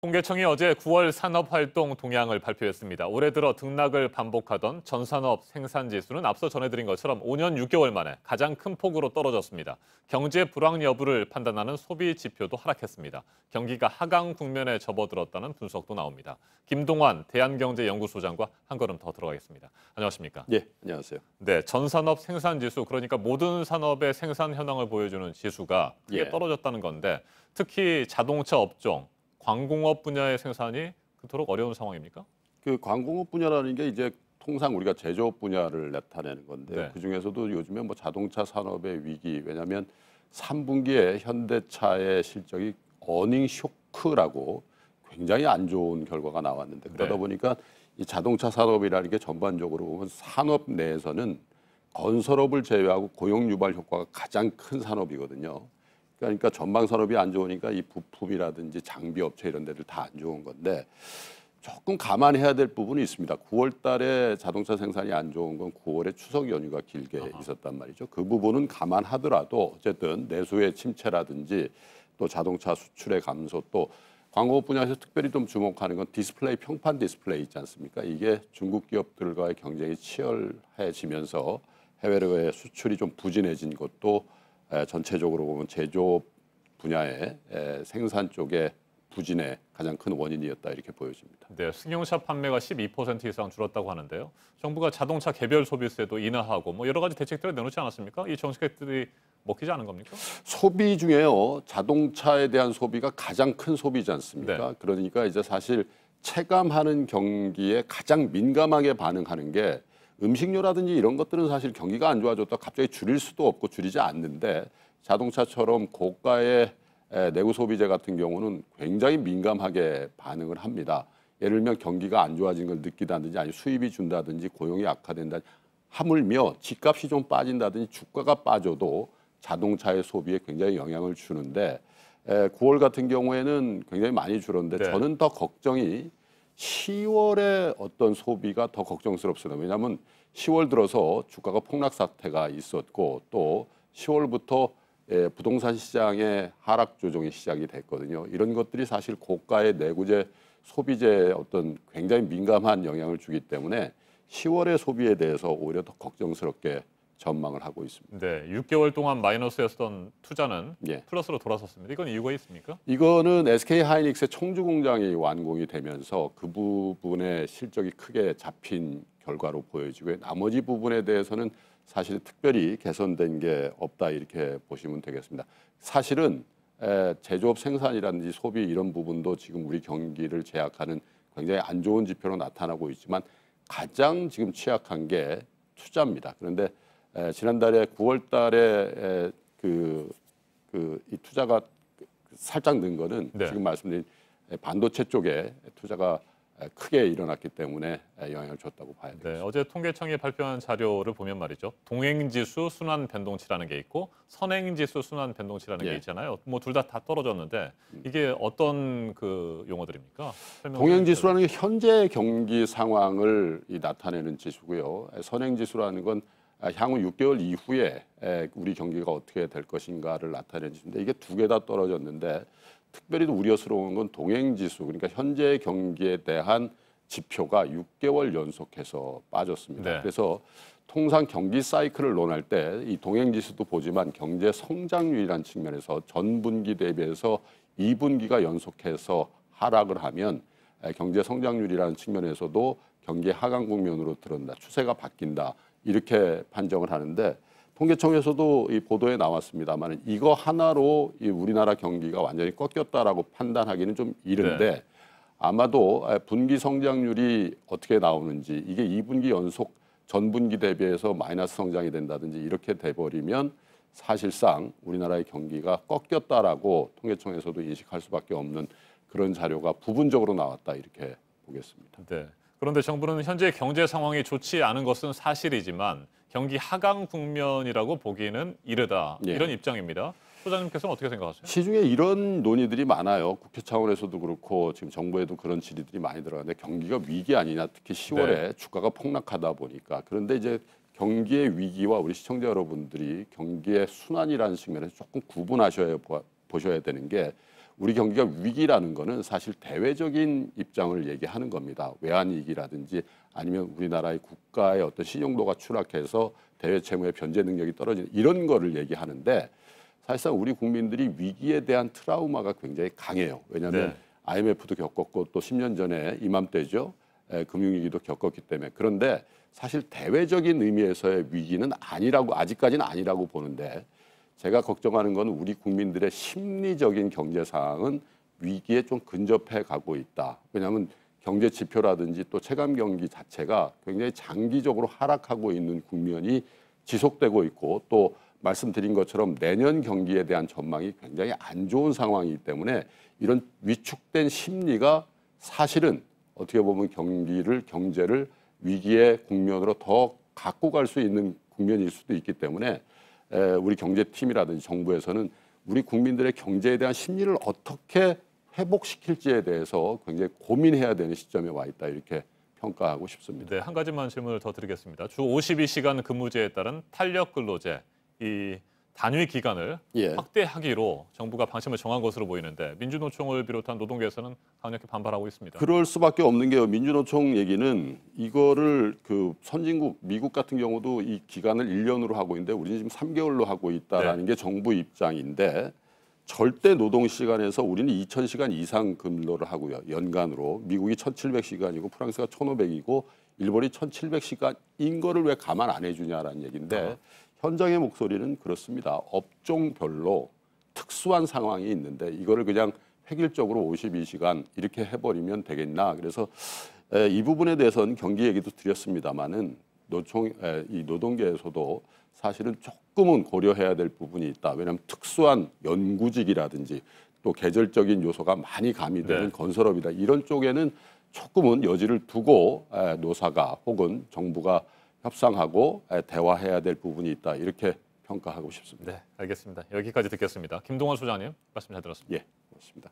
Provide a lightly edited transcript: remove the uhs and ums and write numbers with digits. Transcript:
통계청이 어제 9월 산업활동 동향을 발표했습니다. 올해 들어 등락을 반복하던 전산업 생산지수는 앞서 전해드린 것처럼 5년 6개월 만에 가장 큰 폭으로 떨어졌습니다. 경제 불황 여부를 판단하는 소비 지표도 하락했습니다. 경기가 하강 국면에 접어들었다는 분석도 나옵니다. 김동완 대한경제연구소장과 한 걸음 더 들어가겠습니다. 안녕하십니까? 예, 안녕하세요. 네, 전산업 생산지수, 그러니까 모든 산업의 생산 현황을 보여주는 지수가 크게 떨어졌다는 건데 특히 자동차 업종, 광공업 분야의 생산이 그토록 어려운 상황입니까? 그 광공업 분야라는 게 이제 통상 우리가 제조업 분야를 나타내는 건데 네. 그 중에서도 요즘에 뭐 자동차 산업의 위기, 왜냐하면 3분기에 현대차의 실적이 어닝 쇼크라고 굉장히 안 좋은 결과가 나왔는데 그러다 네. 보니까 이 자동차 산업이라는 게 전반적으로 보면 산업 내에서는 건설업을 제외하고 고용 유발 효과가 가장 큰 산업이거든요. 그러니까 전방 산업이 안 좋으니까 이 부품이라든지 장비 업체 이런 데들 다 안 좋은 건데 조금 감안해야 될 부분이 있습니다. 9월 달에 자동차 생산이 안 좋은 건 9월에 추석 연휴가 길게 있었단 말이죠. 그 부분은 감안하더라도 어쨌든 내수의 침체라든지 또 자동차 수출의 감소 또 광공업 분야에서 특별히 좀 주목하는 건 디스플레이, 평판 디스플레이 있지 않습니까? 이게 중국 기업들과의 경쟁이 치열해지면서 해외로의 수출이 좀 부진해진 것도 전체적으로 보면 제조업 분야의 생산 쪽의 부진의 가장 큰 원인이었다 이렇게 보여집니다. 네, 승용차 판매가 12% 이상 줄었다고 하는데요. 정부가 자동차 개별 소비세도 인하하고 뭐 여러 가지 대책들을 내놓지 않았습니까? 이 정책들이 먹히지 않은 겁니까? 소비 중에요. 자동차에 대한 소비가 가장 큰 소비지 않습니까? 네. 그러니까 이제 사실 체감하는 경기에 가장 민감하게 반응하는 게 음식료라든지 이런 것들은 사실 경기가 안 좋아졌다 갑자기 줄일 수도 없고 줄이지 않는데 자동차처럼 고가의 내구 소비재 같은 경우는 굉장히 민감하게 반응을 합니다. 예를 들면 경기가 안 좋아진 걸 느끼다든지 아니 수입이 준다든지 고용이 악화된다 하물며 집값이 좀 빠진다든지 주가가 빠져도 자동차의 소비에 굉장히 영향을 주는데 9월 같은 경우에는 굉장히 많이 줄었는데 네. 저는 더 걱정이 10월에 어떤 소비가 더 걱정스럽습니다. 왜냐하면 10월 들어서 주가가 폭락 사태가 있었고 또 10월부터 부동산 시장의 하락 조정이 시작이 됐거든요. 이런 것들이 사실 고가의 내구재 소비재에 어떤 굉장히 민감한 영향을 주기 때문에 10월의 소비에 대해서 오히려 더 걱정스럽게 전망을 하고 있습니다. 네, 6개월 동안 마이너스였던 투자는 예. 플러스로 돌아섰습니다. 이건 이유가 있습니까? 이거는 SK 하이닉스의 청주 공장이 완공이 되면서 그 부분의 실적이 크게 잡힌 결과로 보여지고요. 나머지 부분에 대해서는 사실 특별히 개선된 게 없다 이렇게 보시면 되겠습니다. 사실은 제조업 생산이라든지 소비 이런 부분도 지금 우리 경기를 제약하는 굉장히 안 좋은 지표로 나타나고 있지만 가장 지금 취약한 게 투자입니다. 그런데 지난달에 9월 달에 이 투자가 살짝 는 거는 네. 지금 말씀드린 반도체 쪽에 투자가 크게 일어났기 때문에 영향을 줬다고 봐야 되겠습니다. 네, 어제 통계청이 발표한 자료를 보면 말이죠. 동행지수 순환 변동치라는 게 있고 선행지수 순환 변동치라는 게 있잖아요. 뭐 둘 다 떨어졌는데 이게 어떤 그 용어들입니까? 동행지수라는 게 현재 경기 상황을 나타내는 지수고요. 선행지수라는 건 향후 6개월 이후에 우리 경기가 어떻게 될 것인가를 나타내는 지수인데 이게 두 개 다 떨어졌는데 특별히 우려스러운 건 동행지수, 그러니까 현재 경기에 대한 지표가 6개월 연속해서 빠졌습니다. 네. 그래서 통상 경기 사이클을 논할 때 이 동행지수도 보지만 경제 성장률이라는 측면에서 전분기 대비해서 2분기가 연속해서 하락을 하면 경제 성장률이라는 측면에서도 경기 하강 국면으로 들어온다, 추세가 바뀐다 이렇게 판정을 하는데 통계청에서도 이 보도에 나왔습니다만 이거 하나로 이 우리나라 경기가 완전히 꺾였다라고 판단하기는 좀 이른데 네. 아마도 분기 성장률이 어떻게 나오는지 이게 2분기 연속 전분기 대비해서 마이너스 성장이 된다든지 이렇게 돼버리면 사실상 우리나라의 경기가 꺾였다라고 통계청에서도 인식할 수밖에 없는 그런 자료가 부분적으로 나왔다 이렇게 보겠습니다. 네. 그런데 정부는 현재 경제 상황이 좋지 않은 것은 사실이지만 경기 하강 국면이라고 보기에는 이르다. 예. 이런 입장입니다. 소장님께서는 어떻게 생각하세요? 시중에 이런 논의들이 많아요. 국회 차원에서도 그렇고 지금 정부에도 그런 질의들이 많이 들어가는데 경기가 위기 아니냐. 특히 10월에 주가가 폭락하다 보니까. 그런데 이제 경기의 위기와 우리 시청자 여러분들이 경기의 순환이라는 측면에서 조금 구분하셔야 보셔야 되는 게 우리 경기가 위기라는 거는 사실 대외적인 입장을 얘기하는 겁니다. 외환위기라든지 아니면 우리나라의 국가의 어떤 신용도가 추락해서 대외 채무의 변제 능력이 떨어지는 이런 거를 얘기하는데 사실상 우리 국민들이 위기에 대한 트라우마가 굉장히 강해요. 왜냐하면 네. IMF도 겪었고 또 10년 전에 이맘때죠. 금융위기도 겪었기 때문에. 그런데 사실 대외적인 의미에서의 위기는 아니라고 아직까지는 아니라고 보는데 제가 걱정하는 건 우리 국민들의 심리적인 경제 상황은 위기에 좀 근접해 가고 있다. 왜냐하면 경제 지표라든지 또 체감 경기 자체가 굉장히 장기적으로 하락하고 있는 국면이 지속되고 있고 또 말씀드린 것처럼 내년 경기에 대한 전망이 굉장히 안 좋은 상황이기 때문에 이런 위축된 심리가 사실은 어떻게 보면 경제를 위기의 국면으로 더 갖고 갈 수 있는 국면일 수도 있기 때문에 우리 경제팀이라든지 정부에서는 우리 국민들의 경제에 대한 심리를 어떻게 회복시킬지에 대해서 굉장히 고민해야 되는 시점에 와 있다 이렇게 평가하고 싶습니다. 네, 한 가지만 질문을 더 드리겠습니다. 주 52시간 근무제에 따른 탄력 근로제 이 단위 기간을 예. 확대하기로 정부가 방침을 정한 것으로 보이는데 민주노총을 비롯한 노동계에서는 강력히 반발하고 있습니다. 그럴 수밖에 없는 게요. 민주노총 얘기는 이거를 그 선진국 미국 같은 경우도 이 기간을 1년으로 하고 있는데 우리는 지금 3개월로 하고 있다라는 게 정부 입장인데 절대 노동 시간에서 우리는 2,000시간 이상 근로를 하고요. 연간으로 미국이 1,700시간이고 프랑스가 1,500이고 일본이 1,700시간인 거를 왜 가만 안 해주냐라는 얘기인데 현장의 목소리는 그렇습니다. 업종별로 특수한 상황이 있는데 이거를 그냥 획일적으로 52시간 이렇게 해버리면 되겠나. 그래서 이 부분에 대해서는 경기 얘기도 드렸습니다마는 이 노동계에서도 사실은 조금은 고려해야 될 부분이 있다. 왜냐하면 특수한 연구직이라든지 또 계절적인 요소가 많이 가미되는 네. 건설업이다. 이런 쪽에는 조금은 여지를 두고 노사가 혹은 정부가 협상하고 대화해야 될 부분이 있다. 이렇게 평가하고 싶습니다. 네, 알겠습니다. 여기까지 듣겠습니다. 김동원 소장님 말씀 잘 들었습니다. 예, 고맙습니다.